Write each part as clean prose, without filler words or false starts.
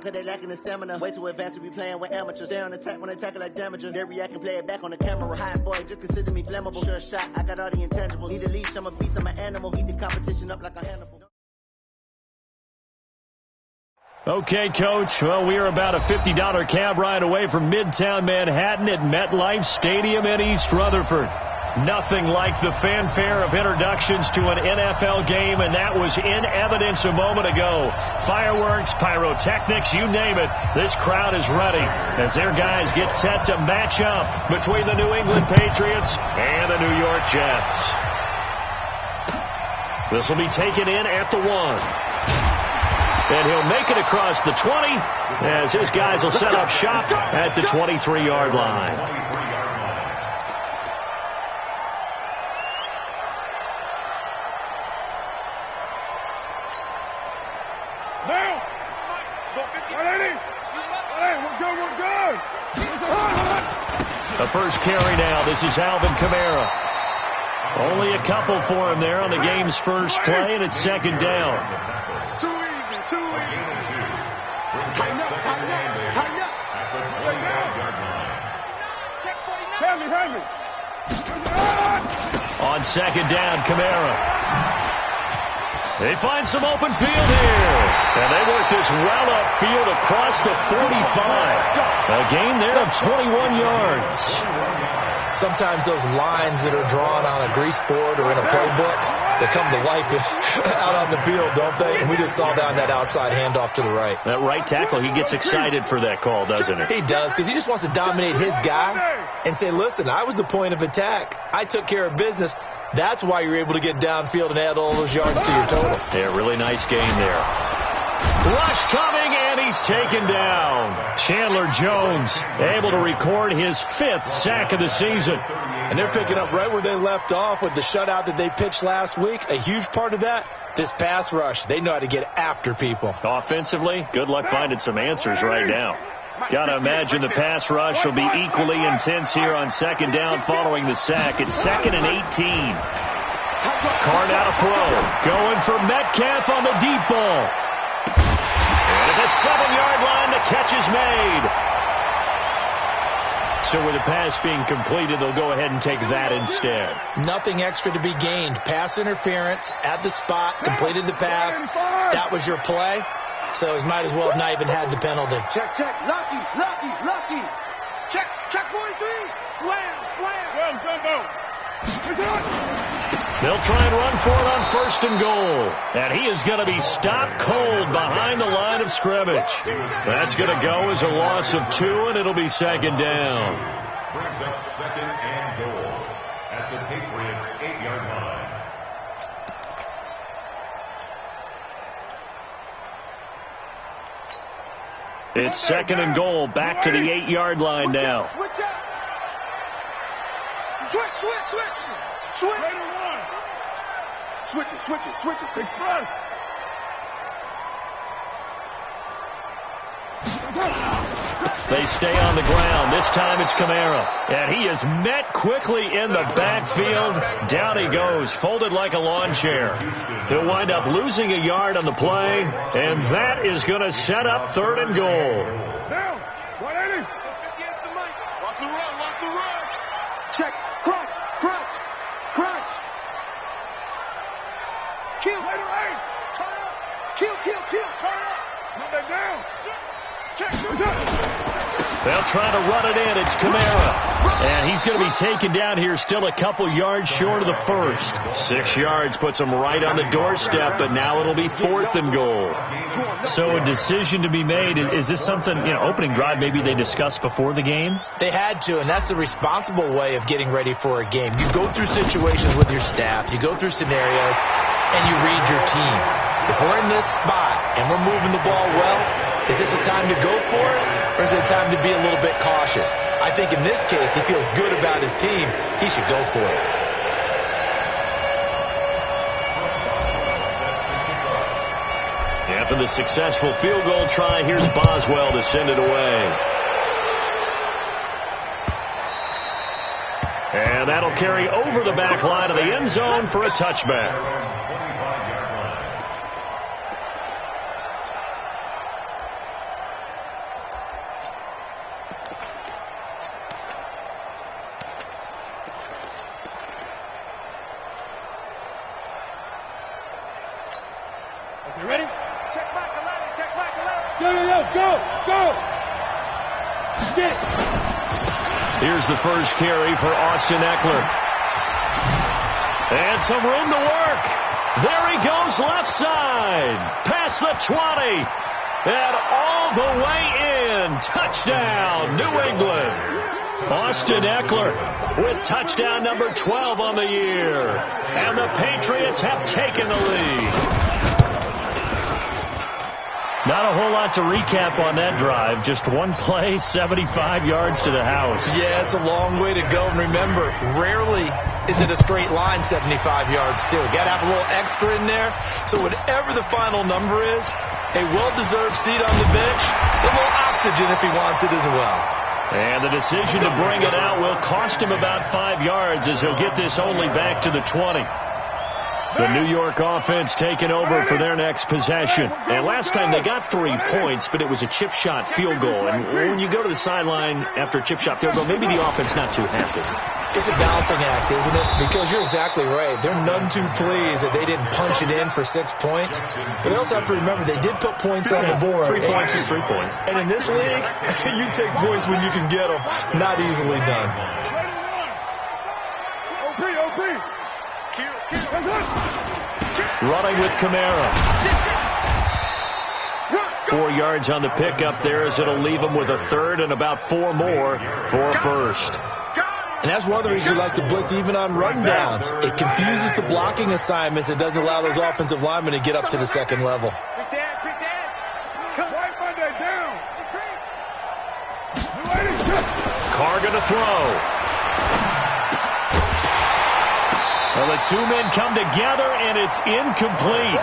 cause they lacking the stamina. Way too advanced to be playing with amateurs. They on attack when they tackle like damager. They react and play it back on the camera. Hot boy, just consider me flammable. Sure shot, I got all the intangibles. Need a leash, I'm a beast, I'm an animal. Heat the competition up like a Hannibal. Okay, Coach. Well, we are about a $50 cab ride away from Midtown Manhattan at MetLife Stadium in East Rutherford. Nothing like the fanfare of introductions to an NFL game, and that was in evidence a moment ago. Fireworks, pyrotechnics, you name it. This crowd is ready as their guys get set to match up between the New England Patriots and the New York Jets. This will be taken in at the 1. And he'll make it across the 20 as his guys will set up shop at the 23-yard line. The first carry now. This is Alvin Kamara. Only a couple for him there on the game's first play, and it's second down. Too easy, too easy. Tighten up, tighten up, tighten up. Hand me. On second down, Kamara. They find some open field here. And they work this well upfield across the 45. A gain there of 21 yards. Sometimes those lines that are drawn on a grease board or in a playbook, they come to life out on the field, don't they? And we just saw down that outside handoff to the right. That right tackle, he gets excited for that call, doesn't he? He does, because he just wants to dominate his guy and say, listen, I was the point of attack. I took care of business. That's why you're able to get downfield and add all those yards to your total. Yeah, really nice game there. Rush coming, and he's taken down. Chandler Jones able to record his 5th sack of the season. And they're picking up right where they left off with the shutout that they pitched last week. A huge part of that, this pass rush. They know how to get after people. Offensively, good luck finding some answers right now. Got to imagine the pass rush will be equally intense here on second down following the sack. It's 2nd and 18. Card out of throw. Going for Metcalf on the deep ball. And at the 7-yard line, the catch is made. So with the pass being completed, they'll go ahead and take that instead. Nothing extra to be gained. Pass interference at the spot, completed the pass. That was your play. So he might as well have not even had the penalty. Check. Lucky. Check 43. Slam. They'll try and run for it on 1st and goal. And he is going to be stopped cold behind the line of scrimmage. That's going to go as a loss of 2, and it'll be second down. Brings up 2nd and goal at the Patriots' 8-yard line. It's 2nd and goal, back to the 8-yard line now. Switch it. Express. They stay on the ground. This time it's Kamara. And he is met quickly in the backfield. Down he goes, folded like a lawn chair. He'll wind up losing a yard on the play, and that is going to set up 3rd and goal. Down. 180. Watch the run. Check. Crunch. Kill. Turn up. Kill. Turn up. Move that down. Check. They'll try to run it in. It's Kamara. And he's going to be taken down here still a couple yards short of the 1st. 6 yards puts him right on the doorstep, but now it'll be 4th and goal. So a decision to be made. Is this something, opening drive maybe they discussed before the game? They had to, and that's the responsible way of getting ready for a game. You go through situations with your staff. You go through scenarios, and you read your team. If we're in this spot and we're moving the ball well, is this a time to go for it, or is it a time to be a little bit cautious? I think in this case, he feels good about his team. He should go for it. After the successful field goal try, here's Boswell to send it away. And that'll carry over the back line of the end zone for a touchback. Get. Here's the first carry for Austin Eckler. And some room to work. There he goes left side. Past the 20. And all the way in. Touchdown, New England. Austin Eckler with touchdown number 12 on the year. And the Patriots have taken the lead. Not a whole lot to recap on that drive. Just one play, 75 yards to the house. Yeah, it's a long way to go. And remember, rarely is it a straight line 75 yards, too. Got to have a little extra in there. So whatever the final number is, a well-deserved seat on the bench, a little oxygen if he wants it as well. And the decision to bring it out will cost him about 5 yards as he'll get this only back to the 20. The New York offense taking over for their next possession. And last time they got 3 points, but it was a chip shot field goal. And when you go to the sideline after a chip shot field goal, maybe the offense not too happy. It's a balancing act, isn't it? Because you're exactly right. They're none too pleased that they didn't punch it in for 6 points. But they also have to remember they did put points on the board. 3 points is 3 points. And in this league, you take points when you can get them. Not easily done. Running with Kamara. 4 yards on the pickup there as it'll leave him with a third and about 4 more for a first. And that's one of the reasons you like to blitz even on rundowns. It confuses the blocking assignments. It doesn't allow those offensive linemen to get up to the second level. Carr going to throw. Well, the two men come together, and it's incomplete.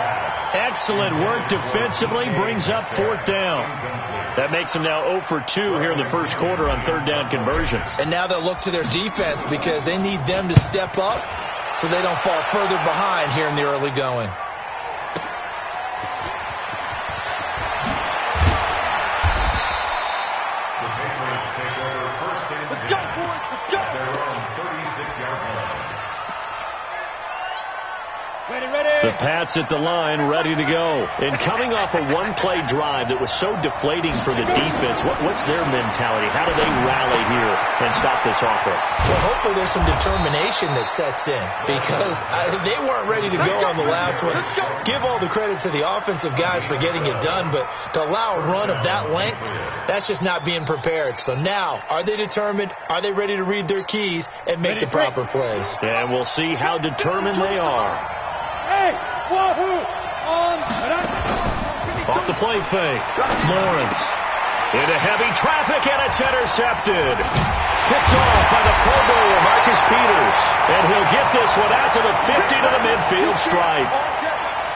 Excellent work defensively, brings up 4th down. That makes them now 0 for 2 here in the first quarter on 3rd down conversions. And now they'll look to their defense because they need them to step up so they don't fall further behind here in the early going. Let's go, boys. Let's go. Their own 36-yard line. The Pats at the line, ready to go. And coming off a one-play drive that was so deflating for the defense, what's their mentality? How do they rally here and stop this offense? Well, hopefully there's some determination that sets in because they weren't ready to go on the last one. Give all the credit to the offensive guys for getting it done, but to allow a run of that length, that's just not being prepared. So now, are they determined? Are they ready to read their keys and make the proper plays? And we'll see how determined they are. Off the play fake. Lawrence into heavy traffic, and it's intercepted. Picked off by the Pro Bowler, Marcus Peters. And he'll get this one out to the 50 to the midfield stripe.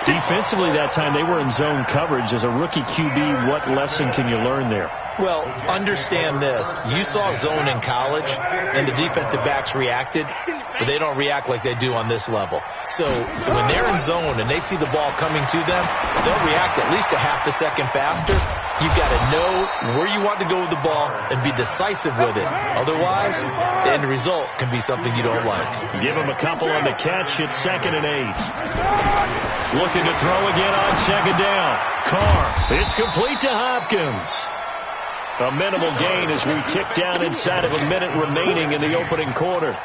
Defensively that time, they were in zone coverage. As a rookie QB, what lesson can you learn there? Well, understand this. You saw zone in college, and the defensive backs reacted, but they don't react like they do on this level. So when they're in zone and they see the ball coming to them, they'll react at least a half a second faster. You've got to know where you want to go with the ball and be decisive with it. Otherwise, the end result can be something you don't like. Give them a couple on the catch. It's 2nd and 8. Looking to throw again on 2nd down. Carr. It's complete to Hopkins. A minimal gain as we tick down inside of a minute remaining in the opening quarter.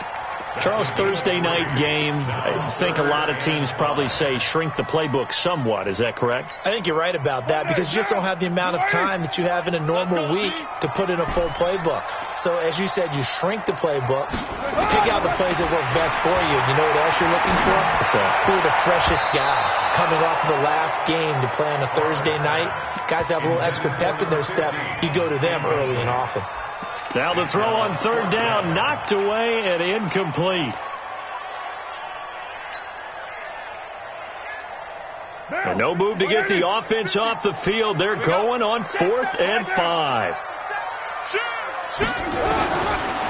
Charles, Thursday night game, I think a lot of teams probably say shrink the playbook somewhat. Is that correct? I think you're right about that because you just don't have the amount of time that you have in a normal week to put in a full playbook. So as you said, you shrink the playbook, you pick out the plays that work best for you. You know what else you're looking for? What's that? Who are the freshest guys coming off of the last game to play on a Thursday night? Guys have a little extra pep in their step. You go to them early and often. Now the throw on 3rd down, knocked away and incomplete. And no move to get the offense off the field. They're going on 4th and 5.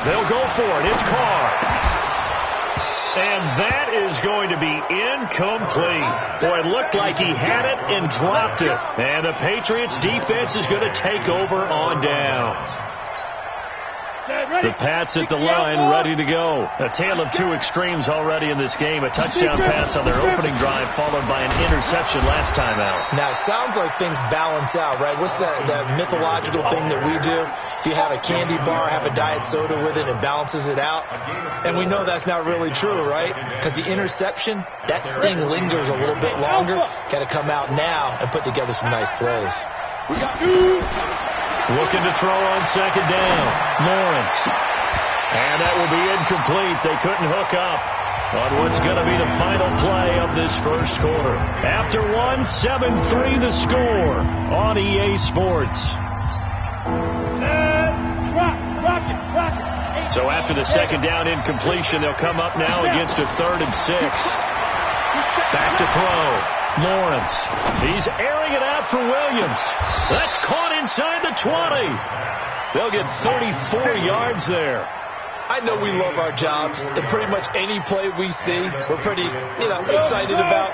They'll go for it. It's Carr. And that is going to be incomplete. Boy, it looked like he had it and dropped it. And the Patriots defense is going to take over on downs. The Pats at the line, ready to go. A tale of two extremes already in this game. A touchdown pass on their opening drive, followed by an interception last time out. Now, it sounds like things balance out, right? What's that mythological thing that we do? If you have a candy bar, have a diet soda with it, it balances it out. And we know that's not really true, right? Because the interception, that sting lingers a little bit longer. Got to come out now and put together some nice plays. Looking to throw on second down. Lawrence. And that will be incomplete. They couldn't hook up on what's going to be the final play of this first quarter. After 7-3 the score on EA Sports. So after the second down incompletion, they'll come up now against a 3rd and 6. Back to throw. Lawrence. He's airing it out for Williams. That's caught inside the 20. They'll get 34 yards there. I know we love our jobs, and pretty much any play we see, we're pretty, excited about.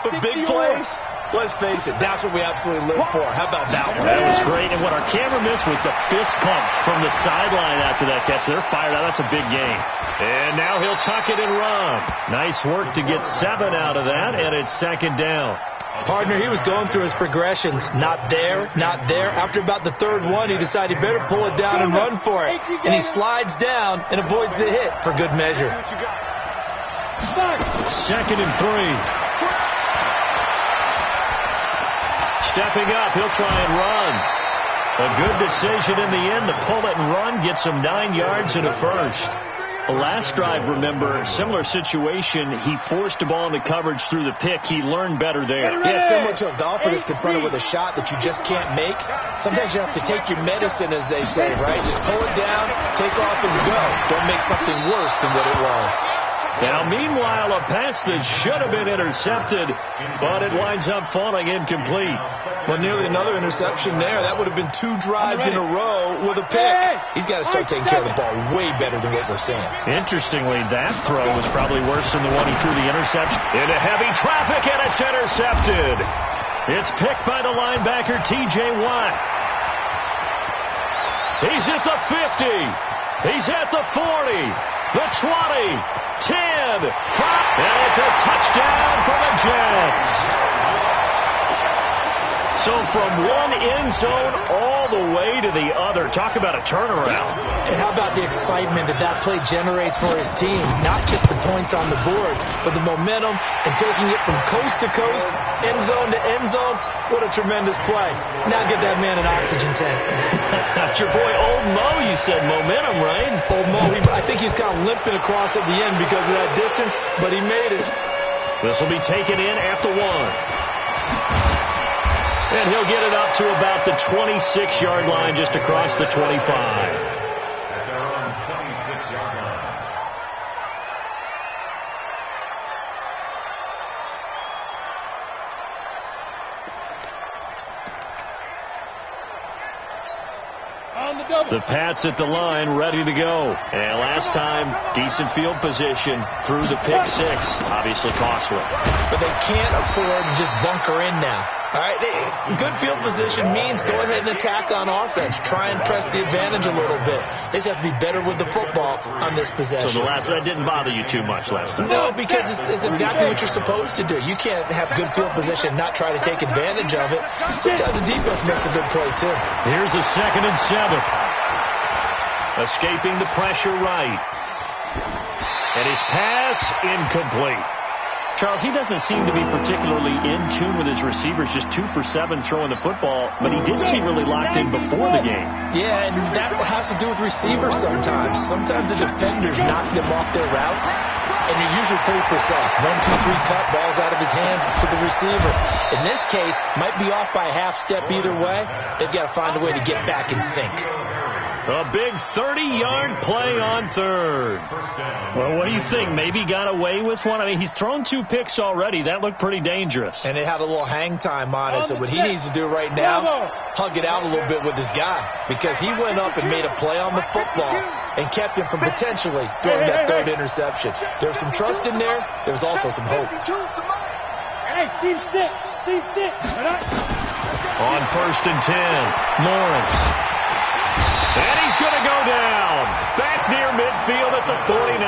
But big plays, let's face it, that's what we absolutely live for. How about that one? That was great, and what our camera missed was the fist pump from the sideline after that catch. They're fired out. That's a big game. And now he'll tuck it and run. Nice work to get 7 out of that, and it's second down. Partner, he was going through his progressions. Not there, not there. After about the 3rd one, he decided he better pull it down and run for it. And he slides down and avoids the hit for good measure. 2nd and 3. Stepping up, he'll try and run. A good decision in the end to pull it and run, gets him 9 yards and a first. The last drive, remember, similar situation. He forced a ball into coverage through the pick. He learned better there. Yeah, similar to a golfer that's confronted with a shot that you just can't make. Sometimes you have to take your medicine, as they say, right? Just pull it down, take off, and go. Don't make something worse than what it was. Now, meanwhile, a pass that should have been intercepted, but it winds up falling incomplete. Well, nearly another interception there. That would have been 2 drives in a row with a pick. He's got to start taking care of the ball way better than what we're seeing. Interestingly, that throw was probably worse than the one he threw the interception. Into heavy traffic, and it's intercepted. It's picked by the linebacker, T.J. Watt. He's at the 50. He's at the 40. The 20. 10, 5, and it's a touchdown for the Jets. So from one end zone all the way to the other. Talk about a turnaround. And how about the excitement that play generates for his team? Not just the points on the board, but the momentum and taking it from coast to coast, end zone to end zone. What a tremendous play. Now get that man an oxygen tank. That's your boy Old Mo. You said momentum, right? Old Mo, I think he's kind of limping across at the end because of that distance, but he made it. This will be taken in at the 1. And he'll get it up to about the 26-yard line, just across the 25. At their own 26-yard line. The Pats at the line, ready to go. And last time, decent field position through the pick 6. Obviously costly. But they can't afford to just bunker in now. All right, good field position means go ahead and attack on offense. Try and press the advantage a little bit. They just have to be better with the football on this possession. So that didn't bother you too much last time? No, because it's exactly what you're supposed to do. You can't have good field position and not try to take advantage of it. Sometimes the defense makes a good play, too. Here's a 2nd and 7. Escaping the pressure right. And his pass incomplete. Charles, he doesn't seem to be particularly in tune with his receivers, just 2 for 7 throwing the football, but he did seem really locked in before the game. Yeah, and that has to do with receivers sometimes. Sometimes the defenders knock them off their routes, and you're usually pretty precise. 1, 2, 3 cut, balls out of his hands to the receiver. In this case, might be off by a half step either way. They've got to find a way to get back in sync. A big 30-yard play on 3rd. Well, what do you think? Maybe got away with one? I mean, he's thrown 2 picks already. That looked pretty dangerous. And it had a little hang time on it. So what he needs to do right now, hug it out a little bit with his guy. Because he went up and made a play on the football and kept him from potentially throwing that 3rd interception. There was some trust in there. There was also some hope. Hey, Steve 6. On 1st and 10, Lawrence. And he's going to go down. field at the 49.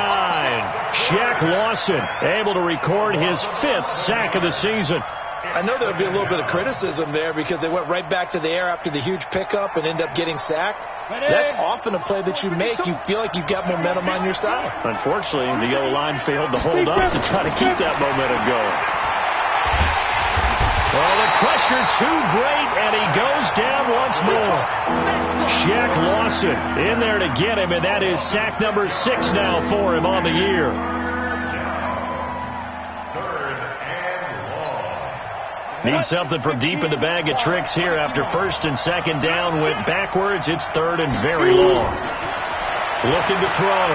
Shaq Lawson able to record his 5th sack of the season. I know there would be a little bit of criticism there because they went right back to the air after the huge pickup and end up getting sacked. That's often a play that you make. You feel like you've got momentum on your side. Unfortunately, the yellow line failed to hold up to try to keep that momentum going. Well, the pressure too great, and he goes down once more. Shaq Lawson in there to get him, and that is sack number 6 now for him on the year. Need something from deep in the bag of tricks here after 1st and 2nd down went backwards. It's 3rd and very long. Looking to throw.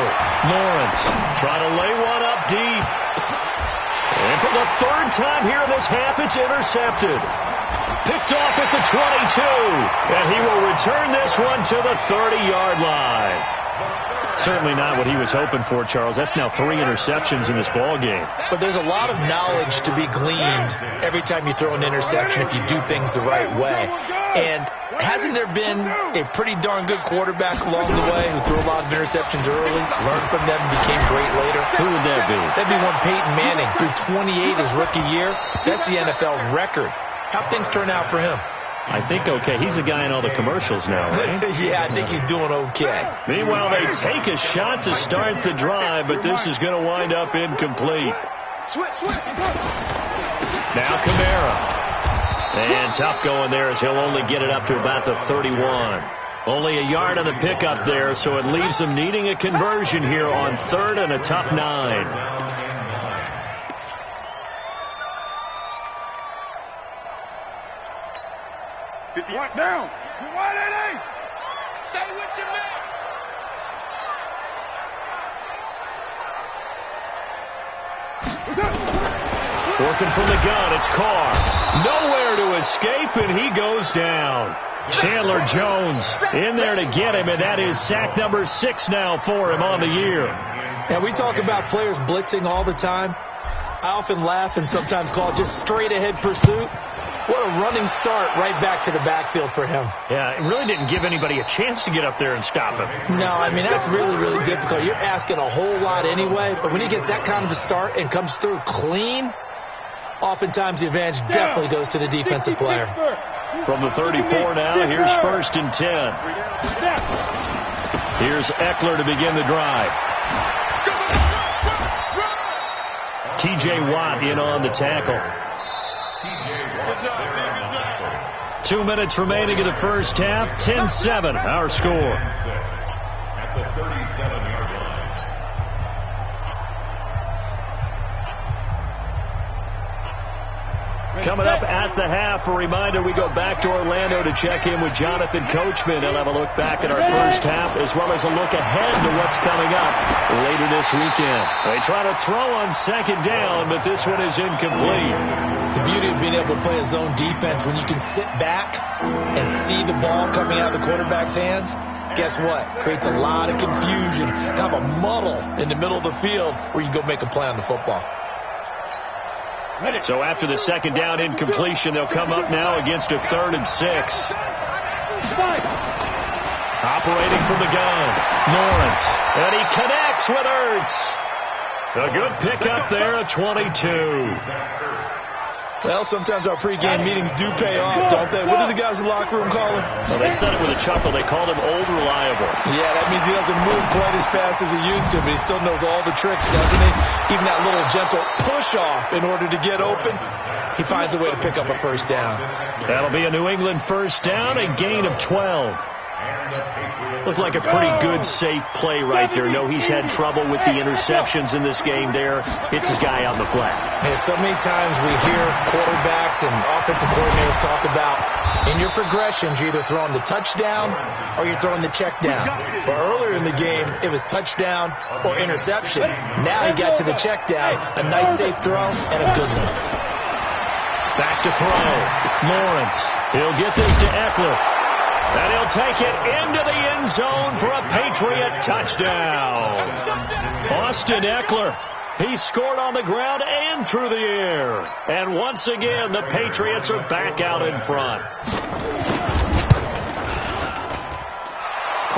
Lawrence trying to lay one up deep. And for the 3rd time here in this half, it's intercepted. Picked off at the 22. And he will return this one to the 30-yard line. Certainly not what he was hoping for, Charles. That's now 3 interceptions in this ball game. But there's a lot of knowledge to be gleaned every time you throw an interception if you do things the right way. And hasn't there been a pretty darn good quarterback along the way who threw a lot of interceptions early, learned from them, became great later? Who would that be? That'd be one Peyton Manning. Threw 28 his rookie year. That's the NFL record. How'd things turn out for him? I think okay. He's the guy in all the commercials now, right? Yeah, I think he's doing okay. Meanwhile, they take a shot to start the drive, but this is going to wind up incomplete. Now Kamara. And tough going there as he'll only get it up to about the 31. Only a yard on the pickup there, so it leaves them needing a conversion here on 3rd and a tough 9. 50 down. You're wide at 8. Stay with your man. Working from the gun, it's Carr. Nowhere to escape, and he goes down. Chandler Jones in there to get him, and that is sack number 6 now for him on the year. And we talk about players blitzing all the time. I often laugh and sometimes call it just straight-ahead pursuit. What a running start right back to the backfield for him. Yeah, it really didn't give anybody a chance to get up there and stop him. No, I mean, that's really, really difficult. You're asking a whole lot anyway, but when he gets that kind of a start and comes through clean, oftentimes the advantage definitely goes to the defensive player. From the 34 now, here's 1st and 10. Here's Eckler to begin the drive. T.J. Watt in on the tackle. 2 minutes remaining in the first half. 10-7, our score. At the 37-yard line. Coming up at the half, a reminder, we go back to Orlando to check in with Jonathan Coachman. He'll have a look back at our first half as well as a look ahead to what's coming up later this weekend. They try to throw on 2nd down, but this one is incomplete. The beauty of being able to play a zone defense when you can sit back and see the ball coming out of the quarterback's hands, guess what? Creates a lot of confusion, kind of a muddle in the middle of the field where you go make a play on the football. So after the 2nd down incompletion, they'll come up now against a 3rd and 6. Operating from the gun, Lawrence. And he connects with Ertz. A good pickup there at 22. Well, sometimes our pregame meetings do pay off, don't they? What do the guys in the locker room call him? Well, they said it with a chuckle. They called him Old Reliable. Yeah, that means he doesn't move quite as fast as he used to, but he still knows all the tricks, doesn't he? Even that little gentle push-off in order to get open, he finds a way to pick up a 1st down. That'll be a New England 1st down, a gain of 12. Looked like a pretty good, safe play right there. No, he's had trouble with the interceptions in this game there. Hits his guy out in the flat. And so many times we hear quarterbacks and offensive coordinators talk about in your progressions, you're either throwing the touchdown or you're throwing the check down. But earlier in the game, it was touchdown or interception. Now he got to the check down, a nice safe throw and a good one. Back to throw. Lawrence. He'll get this to Eckler. And he'll take it into the end zone for a Patriot touchdown. Austin Eckler, he scored on the ground and through the air. And once again, the Patriots are back out in front.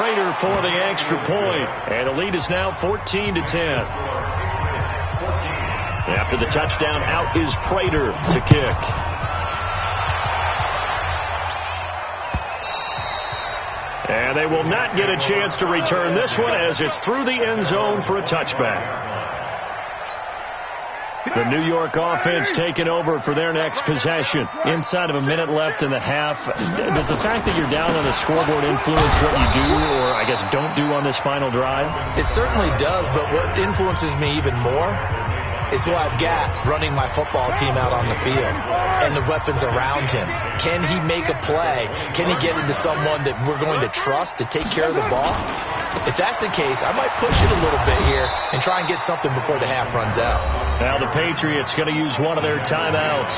Prater for the extra point. And the lead is now 14-10. After the touchdown, out is Prater to kick. And they will not get a chance to return this one as it's through the end zone for a touchback. The New York offense taking over for their next possession. Inside of a minute left in the half. Does the fact that you're down on the scoreboard influence what you do, or I guess don't do on this final drive? It certainly does, but what influences me even more is who I've got running my football team out on the field and the weapons around him. Can he make a play? Can he get into someone that we're going to trust to take care of the ball? If that's the case, I might push it a little bit here and try and get something before the half runs out. Now the Patriots going to use one of their timeouts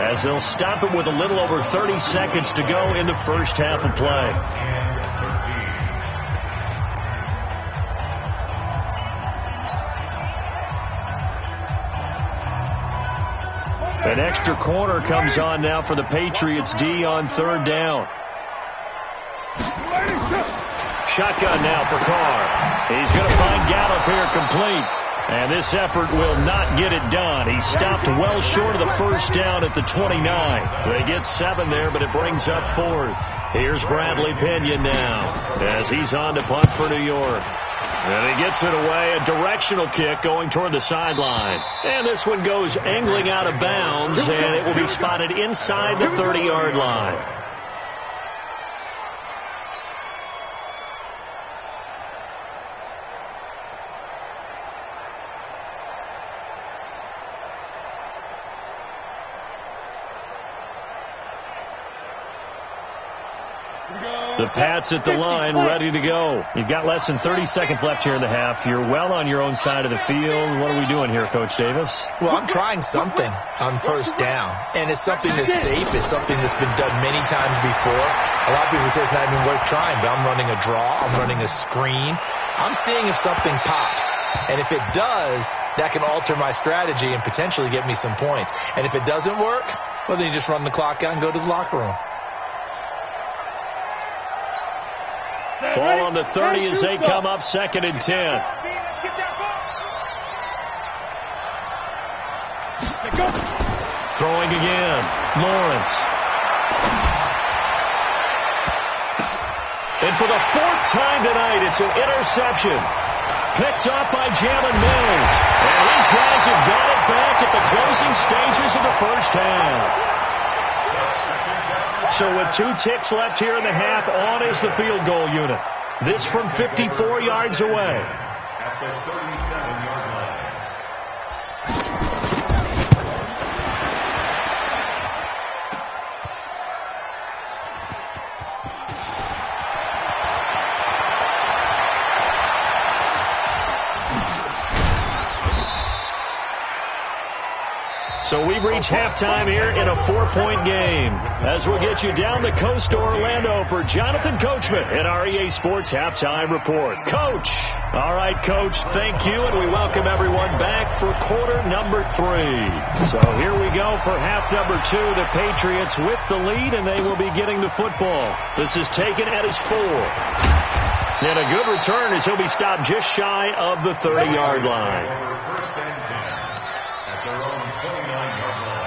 as they'll stop it with a little over 30 seconds to go in the first half of play. An extra corner comes on now for the Patriots D on third down. Shotgun now for Carr. He's going to find Gallup here complete. And this effort will not get it done. He stopped well short of the first down at the 29. They get 7 there, but it brings up 4th. Here's Bradley Pinion now as he's on to punt for New York. And he gets it away, a directional kick going toward the sideline. And this one goes angling out of bounds, and it will be spotted inside the 30-yard line. The Pats at the line, ready to go. You've got less than 30 seconds left here in the half. You're well on your own side of the field. What are we doing here, Coach Davis? Well, I'm trying something on first down, and it's something that's safe. It's something that's been done many times before. A lot of people say it's not even worth trying, but I'm running a draw. I'm running a screen. I'm seeing if something pops. And if it does, that can alter my strategy and potentially get me some points. And if it doesn't work, well, then you just run the clock out and go to the locker room. Ball on the 30 as they come up 2nd and 10. Throwing again. Lawrence. And for the 4th time tonight, it's an interception. Picked off by Jalen Mills. And these guys have got it back at the closing stages of the first half. So with 2 ticks left here in the half, on is the field goal unit. This from 54 yards away. At the 37-yard line. So we've reached halftime here in a 4-point game. As we'll get you down the coast to Orlando for Jonathan Coachman in our EA Sports Halftime Report. Coach! All right, Coach, thank you, and we welcome everyone back for quarter number 3. So here we go for half number 2. The Patriots with the lead, and they will be getting the football. This is taken at his 4. And a good return as he'll be stopped just shy of the 30-yard line. First and 10 at their own 29-yard line.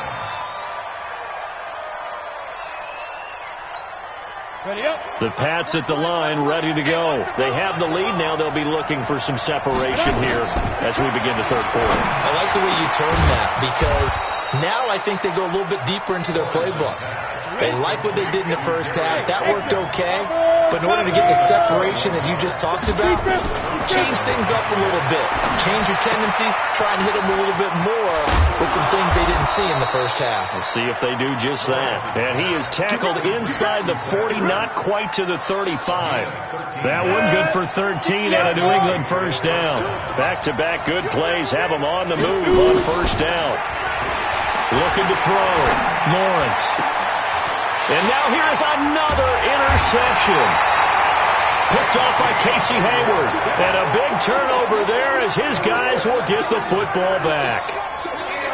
The Pats at the line, ready to go. They have the lead now. They'll be looking for some separation here as we begin the third quarter. I like the way you term that, because now I think they go a little bit deeper into their playbook. They like what they did in the first half. That worked okay. But in order to get the separation that you just talked about, change things up a little bit. Change your tendencies. Try and hit them a little bit more with some things they didn't see in the first half. We'll see if they do just that. And he is tackled inside the 40, not quite to the 35. That one good for 13 and a New England first down. Back-to-back good plays have them on the move on first down. Looking to throw. Lawrence. And now here's another interception. Picked off by Casey Hayward. And a big turnover there as his guys will get the football back.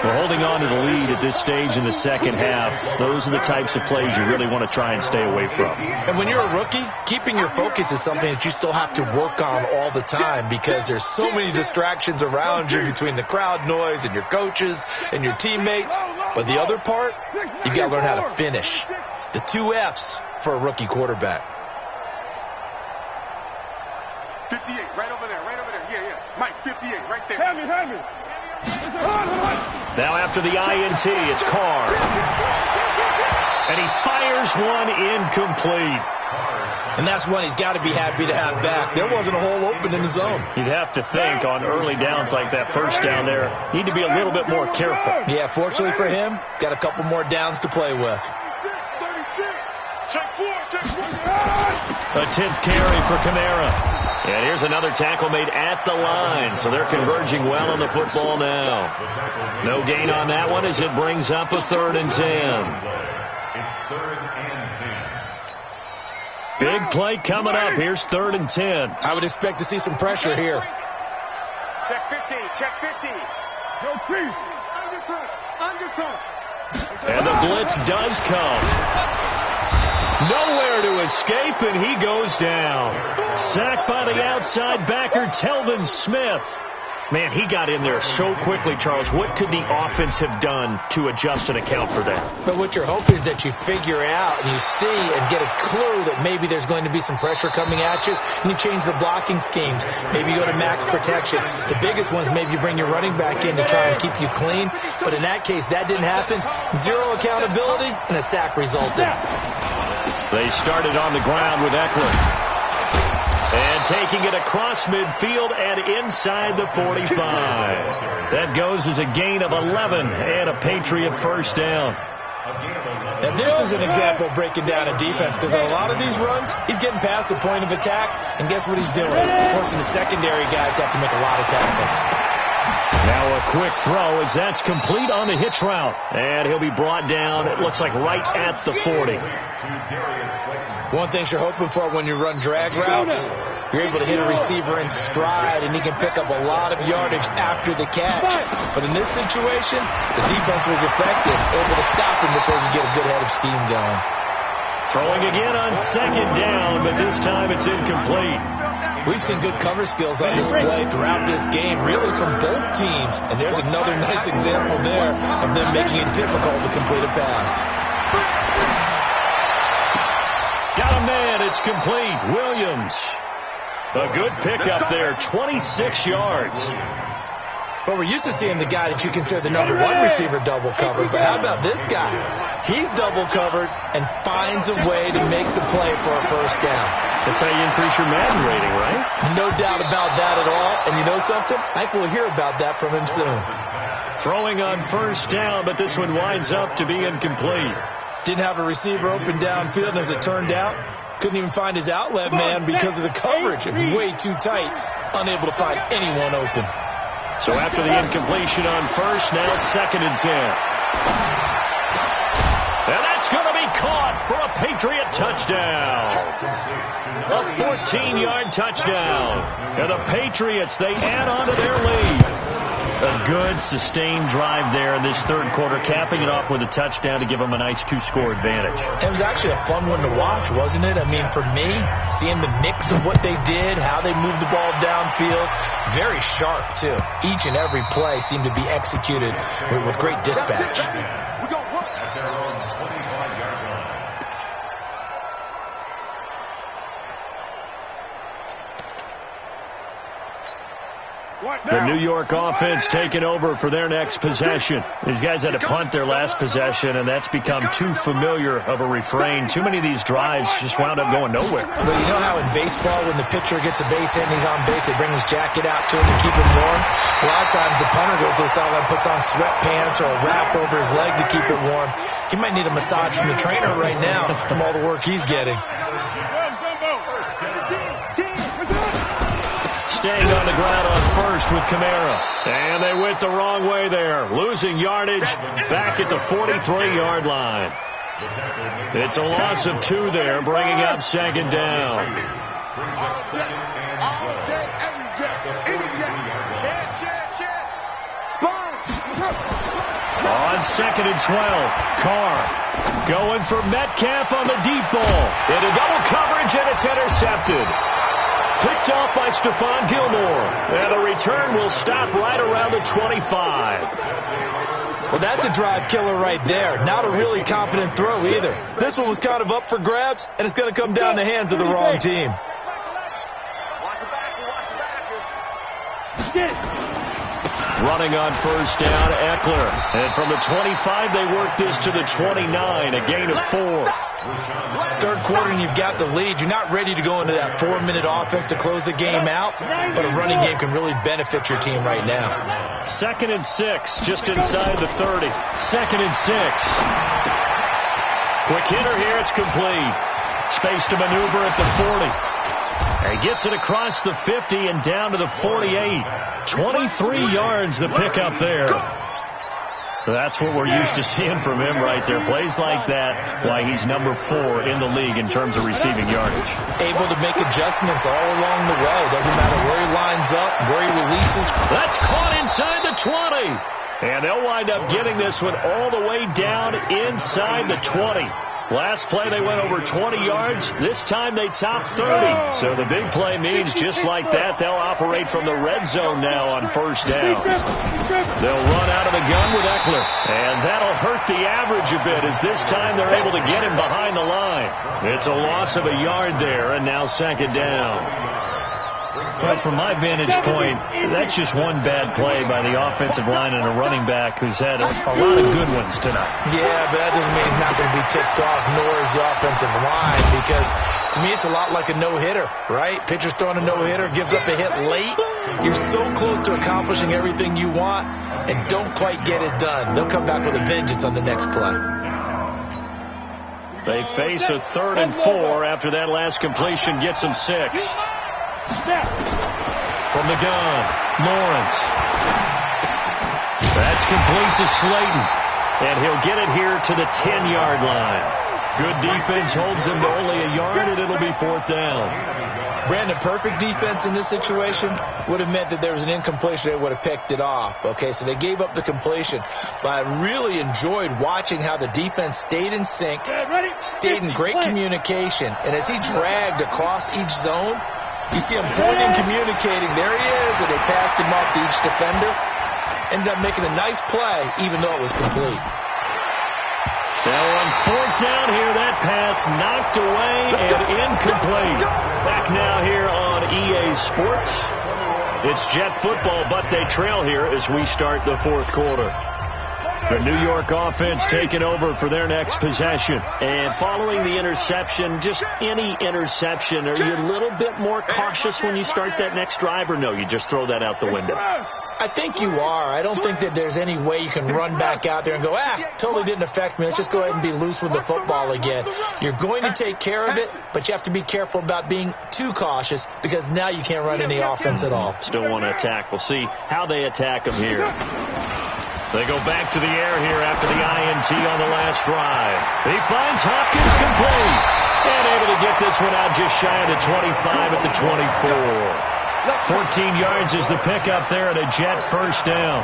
Well, holding on to the lead at this stage in the second half, those are the types of plays you really want to try and stay away from. And when you're a rookie, keeping your focus is something that you still have to work on all the time because there's so many distractions around you between the crowd noise and your coaches and your teammates. But the other part, you've got to learn how to finish. It's the 2 F's for a rookie quarterback. 58, right over there. Yeah. Mike, 58, right there. Have me. Now after the INT, it's Carr. And he fires one incomplete. And that's one he's got to be happy to have back. There wasn't a hole open in the zone. You'd have to think on early downs like that first down there, need to be a little bit more careful. Yeah, fortunately for him, got a couple more downs to play with. 36. Check 4. A 10th carry for Kamara. And here's another tackle made at the line, so they're converging well on the football now. No gain on that one as it brings up a 3rd and 10. It's 3rd and 10. Big play coming up. Here's 3rd and 10. I would expect to see some pressure here. Check 50. Go Chief. Undertoss. And the blitz does come. Nowhere to escape, and he goes down. Sacked by the outside backer, Telvin Smith. Man, he got in there so quickly, Charles. What could the offense have done to adjust and account for that? But what you're hoping is that you figure out and you see and get a clue that maybe there's going to be some pressure coming at you, and you change the blocking schemes. Maybe you go to max protection. The biggest ones, maybe you bring your running back in to try and keep you clean. But in that case, that didn't happen. 0 accountability, and a sack resulted. They started on the ground with Eckler. And taking it across midfield and inside the 45. That goes as a gain of 11 and a Patriot first down. Now, this is an example of breaking down a defense because on a lot of these runs, he's getting past the point of attack, and guess what he's doing? Forcing the secondary guys to have to make a lot of tackles. Now a quick throw as that's complete on the hitch route. And he'll be brought down, it looks like right at the 40. One thing you're hoping for when you run drag routes, you're able to hit a receiver in stride, and he can pick up a lot of yardage after the catch. But in this situation, the defense was effective, able to stop him before he could get a good head of steam going. Throwing again on 2nd down, but this time it's incomplete. We've seen good cover skills on display throughout this game, really from both teams. And there's another nice example there of them making it difficult to complete a pass. Got a man, it's complete. Williams. A good pickup there, 26 yards. But we're used to seeing the guy that you consider the number 1 receiver double covered. But how about this guy? He's double covered and finds a way to make the play for a first down. That's how you increase your Madden rating, right? No doubt about that at all. And you know something? I think we'll hear about that from him soon. Throwing on first down, but this one winds up to be incomplete. Didn't have a receiver open downfield, and as it turned out, couldn't even find his outlet man because of the coverage. It was way too tight, unable to find anyone open. So after the incompletion on first, now 2nd and 10. And that's going to be caught for a Patriot touchdown. A 14-yard touchdown. And the Patriots, they add on to their lead. A good, sustained drive there in this 3rd quarter, capping it off with a touchdown to give them a nice 2-score advantage. It was actually a fun one to watch, wasn't it? I mean, for me, seeing the mix of what they did, how they moved the ball downfield, very sharp, too. Each and every play seemed to be executed with great dispatch. We're going to work. At their own 25-yard line. The New York offense taking over for their next possession. These guys had to punt their last possession, and that's become too familiar of a refrain. Too many of these drives just wound up going nowhere. But you know how in baseball, when the pitcher gets a base hit and he's on base, they bring his jacket out to him to keep him warm? A lot of times the punter goes to the sideline, puts on sweatpants or a wrap over his leg to keep it warm. He might need a massage from the trainer right now from all the work he's getting. Staying on the ground on first with Kamara. And they went the wrong way there. Losing yardage back at the 43-yard line. It's a loss of 2 there, bringing up 2nd down. All day, every day, any day. Chance. Spot. it's 2nd and 12. Carr going for Metcalf on the deep ball. Into double coverage, and it's intercepted. Picked off by Stephon Gilmore. And the return will stop right around the 25. Well, that's a drive killer right there. Not a really confident throw either. This one was kind of up for grabs, and it's going to come down the hands of the wrong team. Running on first down, Eckler. And from the 25, they work this to the 29, a gain of 4. Third quarter and you've got the lead. You're not ready to go into that 4-minute offense to close the game out, but a running game can really benefit your team right now. 2nd and 6, just inside the 30. 2nd and 6. Quick hitter here, it's complete. Space to maneuver at the 40. He gets it across the 50 and down to the 48. 23 yards the pickup there. That's what we're used to seeing from him right there. Plays like that, why he's number 4 in the league in terms of receiving yardage. Able to make adjustments all along the way. Doesn't matter where he lines up, where he releases. That's caught inside the 20. And they'll wind up getting this one all the way down inside the 20. Last play they went over 20 yards. This time they top 30. So the big play means just like that, they'll operate from the red zone now on first down. They'll run out of the gun with Eckler. And that'll hurt the average a bit as this time they're able to get him behind the line. It's a loss of a yard there, and now 2nd down. Well, from my vantage point, that's just one bad play by the offensive line and a running back who's had a lot of good ones tonight. Yeah, but that doesn't mean he's not going to be tipped off, nor is the offensive line, because to me it's a lot like a no-hitter, right? Pitcher's throwing a no-hitter, gives up a hit late. You're so close to accomplishing everything you want and don't quite get it done. They'll come back with a vengeance on the next play. They face a 3rd and 4 after that last completion gets them 6. From the gun, Lawrence. That's complete to Slayton. And he'll get it here to the 10-yard line. Good defense holds him to only a yard, and it'll be 4th down. Brandon, perfect defense in this situation would have meant that there was an incompletion. They would have picked it off. Okay, so they gave up the completion. But I really enjoyed watching how the defense stayed in sync, stayed in great communication. And as he dragged across each zone, you see him pointing, communicating. There he is, and they passed him off to each defender. Ended up making a nice play, even though it was complete. Now on 4th down here, that pass knocked away and incomplete. Back now here on EA Sports. It's Jet football, but they trail here as we start the 4th quarter. The New York offense taking over for their next possession. And following the interception, just any interception, are you a little bit more cautious when you start that next drive, or no, you just throw that out the window? I think you are. I don't think that there's any way you can run back out there and go, totally didn't affect me. Let's just go ahead and be loose with the football again. You're going to take care of it, but you have to be careful about being too cautious because now you can't run any offense at all. Still want to attack. We'll see how they attack them here. They go back to the air here after the INT on the last drive. He finds Hopkins complete. And able to get this one out just shy of the 25 at the 24. 14 yards is the pickup there at a Jet first down.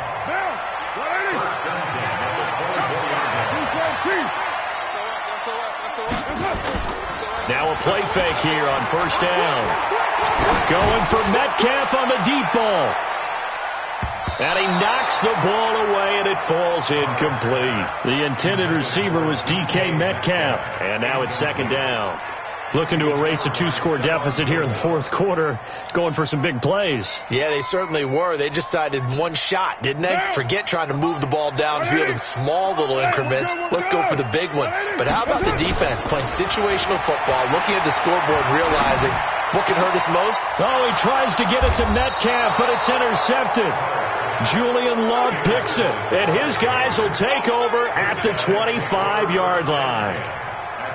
Now a play fake here on first down. Going for Metcalf on the deep ball. And he knocks the ball away, and it falls incomplete. The intended receiver was DK Metcalf. And now it's 2nd down. Looking to erase a 2-score deficit here in the 4th quarter. Going for some big plays. Yeah, they certainly were. They just decided one shot, didn't they? Forget trying to move the ball downfield in small little increments. Let's go for the big one. But how about the defense playing situational football, looking at the scoreboard, realizing what can hurt us most? Oh, he tries to get it to Metcalf, but it's intercepted. Julian Love picks it, and his guys will take over at the 25-yard line.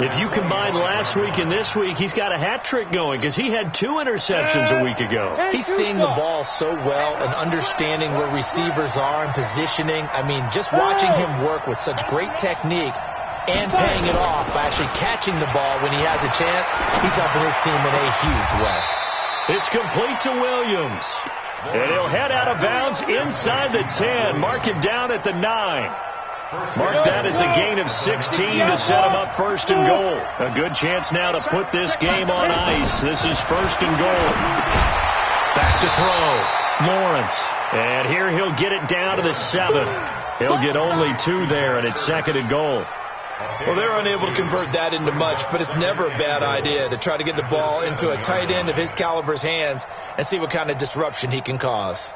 If you combine last week and this week, he's got a hat trick going because he had 2 interceptions a week ago. He's seeing the ball so well and understanding where receivers are and positioning. I mean, just watching him work with such great technique and paying it off by actually catching the ball when he has a chance, he's helping his team in a huge way. It's complete to Williams. And he'll head out of bounds inside the 10. Mark it down at the 9. Mark that as a gain of 16 to set him up first and goal. A good chance now to put this game on ice. This is first and goal. Back to throw. Lawrence. And here he'll get it down to the 7. He'll get only 2 there, and it's second and goal. Well, they're unable to convert that into much, but it's never a bad idea to try to get the ball into a tight end of his caliber's hands and see what kind of disruption he can cause.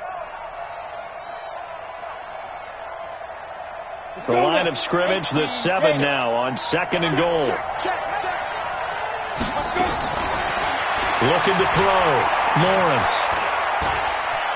The line of scrimmage, the 7 now on second and goal. Looking to throw. Lawrence.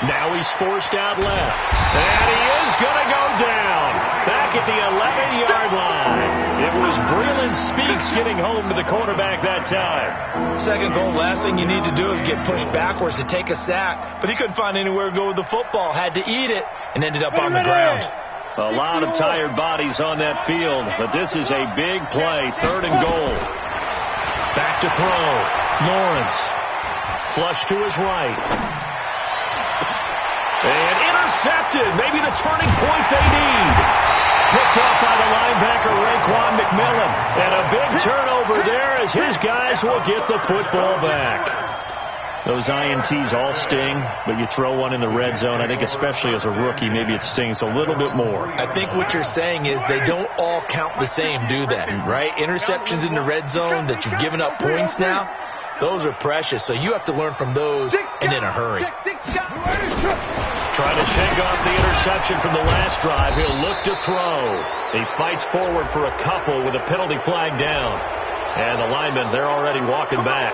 Now he's forced out left. And he is going to go down. Back at the 11-yard line. It was Breland Speaks getting home to the quarterback that time. Second goal, last thing you need to do is get pushed backwards to take a sack. But he couldn't find anywhere to go with the football. Had to eat it and ended up on the ground. A lot of tired bodies on that field. But this is a big play. Third and goal. Back to throw. Lawrence. Flush to his right. And intercepted. Maybe the turning point they need. Picked off by the linebacker, Raekwon McMillan. And a big turnover there as his guys will get the football back. Those INTs all sting, but you throw one in the red zone. I think especially as a rookie, maybe it stings a little bit more. I think what you're saying is they don't all count the same, do they? Right? Interceptions in the red zone that you've given up points now, those are precious. So you have to learn from those and in a hurry. Trying to shake off the interception from the last drive. He'll look to throw. He fights forward for a couple with a penalty flag down. And the linemen, they're already walking back.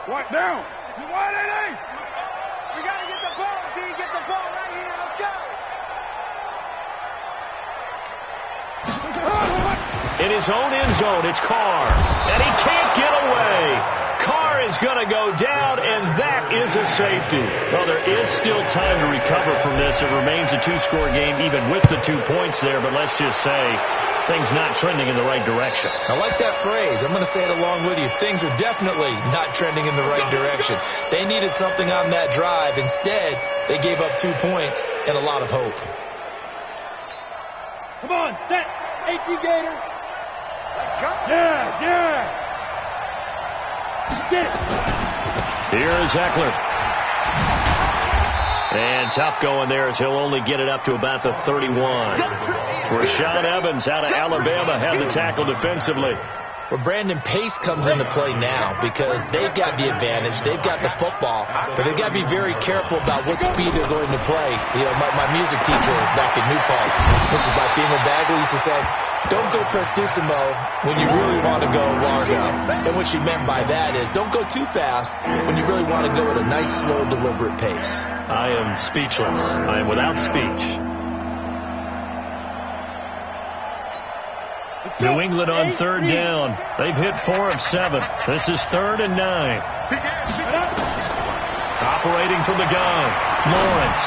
What down? You want it, we got to get the ball, D. Get the ball right here. Let's go. In his own end zone, it's Carr. And he can't get away. Carr is going to go down, and that is a safety. Well, there is still time to recover from this. It remains a 2-score game, even with the 2 points there. But let's just say things not trending in the right direction. I like that phrase. I'm going to say it along with you. Things are definitely not trending in the right direction. They needed something on that drive. Instead, they gave up 2 points and a lot of hope. Come on, set. AT Gator. Let's go. Yeah. Get it. Here is Eckler. And tough going there as he'll only get it up to about the 31. Rashaan Evans out of Alabama had the tackle defensively. Well, Brandon, pace comes into play now because they've got the advantage. They've got the football, but they've got to be very careful about what speed they're going to play. You know, my music teacher back in New Paltz, Mrs. Bifema Bagley, used to say, don't go prestissimo when you really want to go largo. And what she meant by that is don't go too fast when you really want to go at a nice, slow, deliberate pace. I am speechless. I am without speech. New England on third down. They've hit 4 of 7. This is 3rd and 9. Operating from the gun, Lawrence.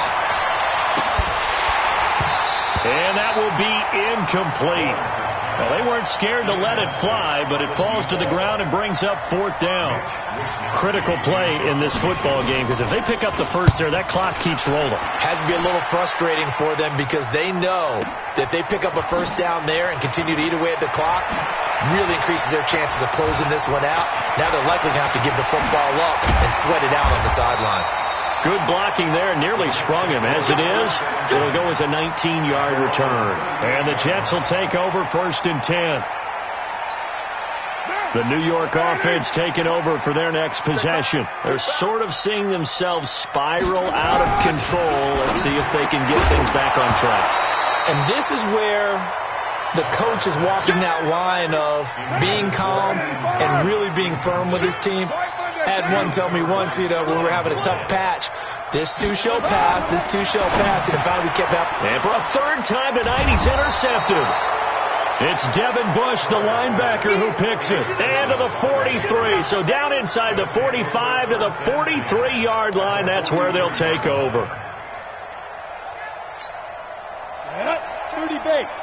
And that will be incomplete. Well, they weren't scared to let it fly, but it falls to the ground and brings up 4th down. Critical play in this football game because if they pick up the first there, that clock keeps rolling. Has to be a little frustrating for them because they know that if they pick up a first down there and continue to eat away at the clock, really increases their chances of closing this one out. Now they're likely going to have to give the football up and sweat it out on the sideline. Good blocking there, nearly sprung him. As it is, it'll go as a 19-yard return. And the Jets will take over 1st and 10. The New York offense taking over for their next possession. They're sort of seeing themselves spiral out of control. Let's see if they can get things back on track. And this is where the coach is walking that line of being calm and really being firm with his team. I had one tell me once, when we were having a tough patch, this too shall pass, and finally we kept up. And for a 3rd time tonight, he's intercepted. It's Devin Bush, the linebacker, who picks it. And to the 43. So down inside the 45 to the 43-yard line. That's where they'll take over. race.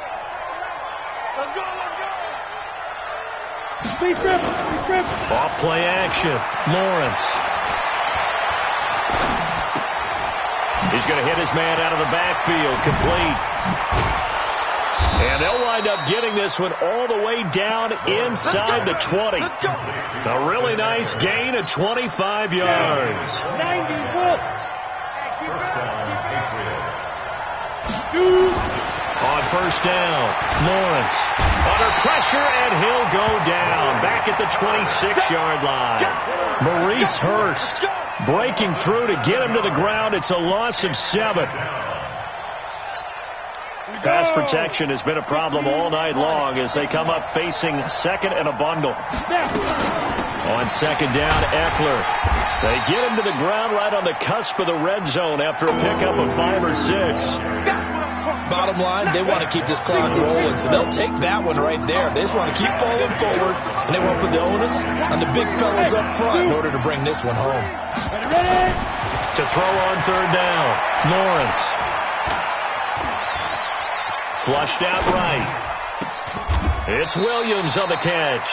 Let's go, let's go. Speed trip. Off play action. Lawrence. He's going to hit his man out of the backfield. Complete. And they'll wind up getting this one all the way down inside the 20. A really nice gain of 25 yards. 90 volts. On first down, Lawrence under pressure, and he'll go down back at the 26-yard line. Maurice Hurst breaking through to get him to the ground. It's a loss of 7. Pass protection has been a problem all night long as they come up facing second and a bundle. On second down, Eckler. They get him to the ground right on the cusp of the red zone after a pickup of 5 or 6. Bottom line, they want to keep this clock rolling, so they'll take that one right there. They just want to keep falling forward, and they want to put the onus on the big fellas up front in order to bring this one home. To throw on third down, Lawrence. Flushed out right. It's Williams on the catch.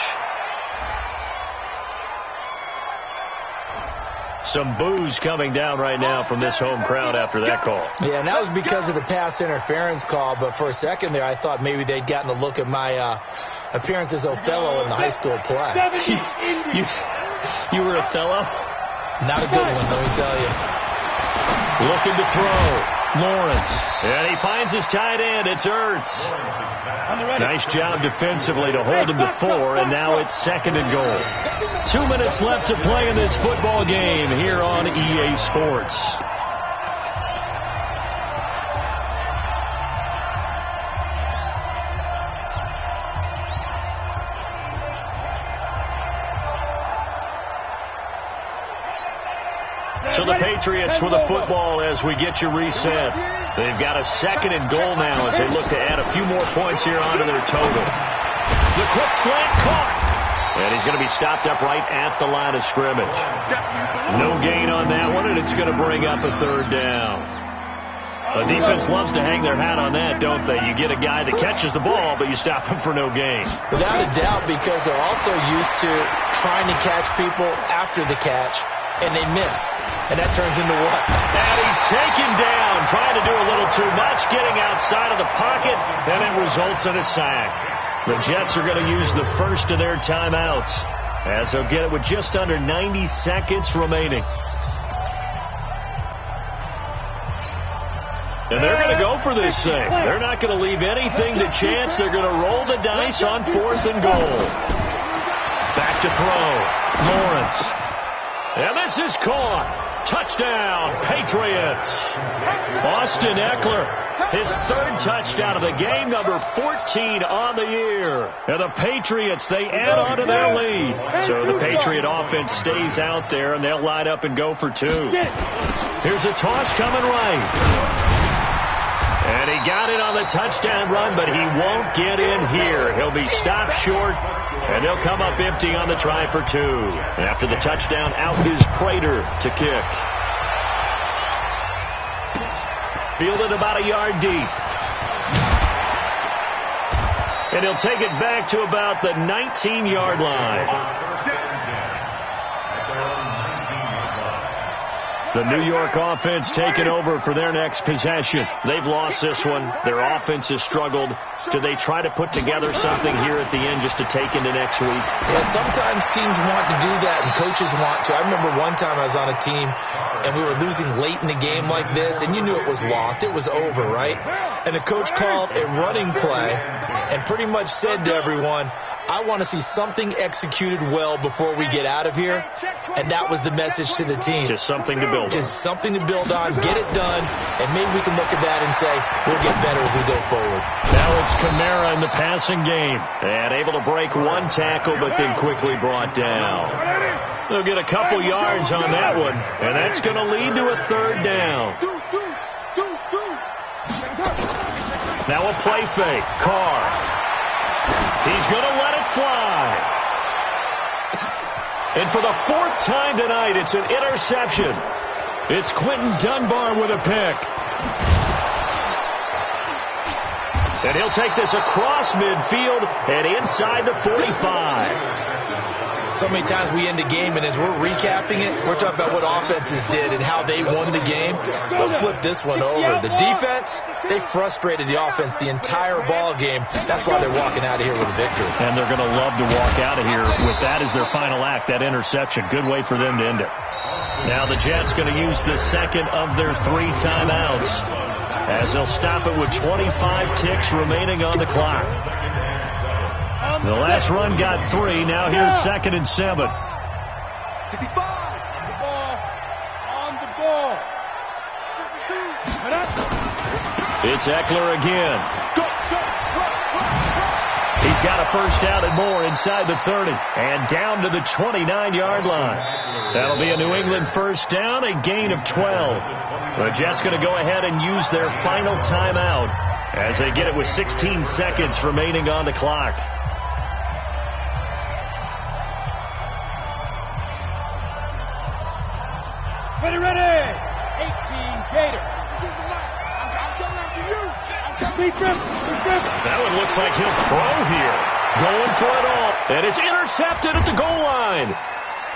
Some boos coming down right now from this home crowd after that call. Yeah, and that was because of the pass interference call, but for a second there I thought maybe they'd gotten a look at my appearance as Othello in the high school play. You were Othello? Not a good one, let me tell you. Looking to throw. Lawrence. And he finds his tight end. It's Ertz. Nice job defensively to hold him to 4, and now it's second and goal. 2 minutes left to play in this football game here on EA Sports. So the Patriots with the football as we get you reset. They've got a second and goal now as they look to add a few more points here onto their total. The quick slant caught. And he's going to be stopped up right at the line of scrimmage. No gain on that one, and it's going to bring up a third down. The defense loves to hang their hat on that, don't they? You get a guy that catches the ball, but you stop him for no gain. Without a doubt, because they're also used to trying to catch people after the catch, and they miss. And that turns into what? And he's taken down, trying to do a little too much, getting outside of the pocket, and it results in a sack. The Jets are going to use the first of their timeouts as they'll get it with just under 90 seconds remaining. And they're going to go for this thing. They're not going to leave anything to chance. They're going to roll the dice on 4th and goal. Back to throw. Lawrence. And this is caught. Touchdown, Patriots. Austin Eckler, his 3rd touchdown of the game, number 14 on the year. And the Patriots, they add on to their lead. So the Patriot offense stays out there, and they'll line up and go for 2. Here's a toss coming right. And he got it on the touchdown run, but he won't get in here. He'll be stopped short, and they'll come up empty on the try for 2. After the touchdown, out is Prater to kick. Fielded about a yard deep. And he'll take it back to about the 19-yard line. The New York offense taking over for their next possession. They've lost this one. Their offense has struggled. Do they try to put together something here at the end just to take into next week? Yeah, sometimes teams want to do that and coaches want to. I remember one time I was on a team and we were losing late in the game like this, and you knew it was lost. It was over, right? And the coach called a running play and pretty much said to everyone, I want to see something executed well before we get out of here. And that was the message to the team. Just something to build on. Just something to build on, get it done, and maybe we can look at that and say, we'll get better as we go forward. Now it's Kamara in the passing game. And able to break 1 tackle, but then quickly brought down. They'll get a couple yards on that one, and that's going to lead to a 3rd down. Now a play fake. Carr. He's going to let it fly. And for the 4th time tonight, it's an interception. It's Quentin Dunbar with a pick. And he'll take this across midfield and inside the 45. So many times we end the game, and as we're recapping it, we're talking about what offenses did and how they won the game. Let's flip this one over. The defense, they frustrated the offense the entire ball game. That's why they're walking out of here with a victory. And they're going to love to walk out of here with that as their final act, that interception. Good way for them to end it. Now the Jets going to use the second of their 3 timeouts as they'll stop it with 25 ticks remaining on the clock. The last run got 3. Now here's 2nd and 7. On the ball. It's Eckler again. He's got a first down and more inside the 30 and down to the 29-yard line. That'll be a New England first down, a gain of 12. The Jets going to go ahead and use their final timeout as they get it with 16 seconds remaining on the clock. Ready. 18 Gator. I'm coming after you. That one looks like he'll throw here. Going for it all. And it's intercepted at the goal line.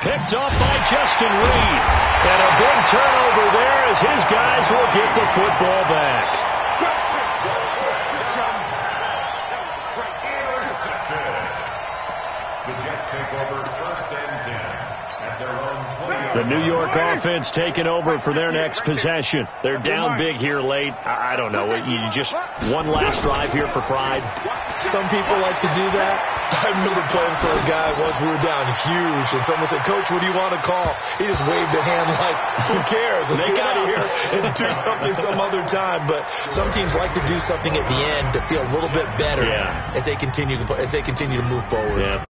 Picked off by Justin Reed. And a big turnover there as his guys will get the football back. The Jets take over 1st and 10 at their own 20. The New York offense taking over for their next possession. They're down big here late. I don't know. You just one last drive here for pride. Some people like to do that. I remember playing for a guy once. We were down huge, and someone said, "Coach, what do you want to call?" He just waved a hand like, "Who cares? Let's get out of here and do something some other time." But some teams like to do something at the end to feel a little bit better as they continue to move forward. Yeah.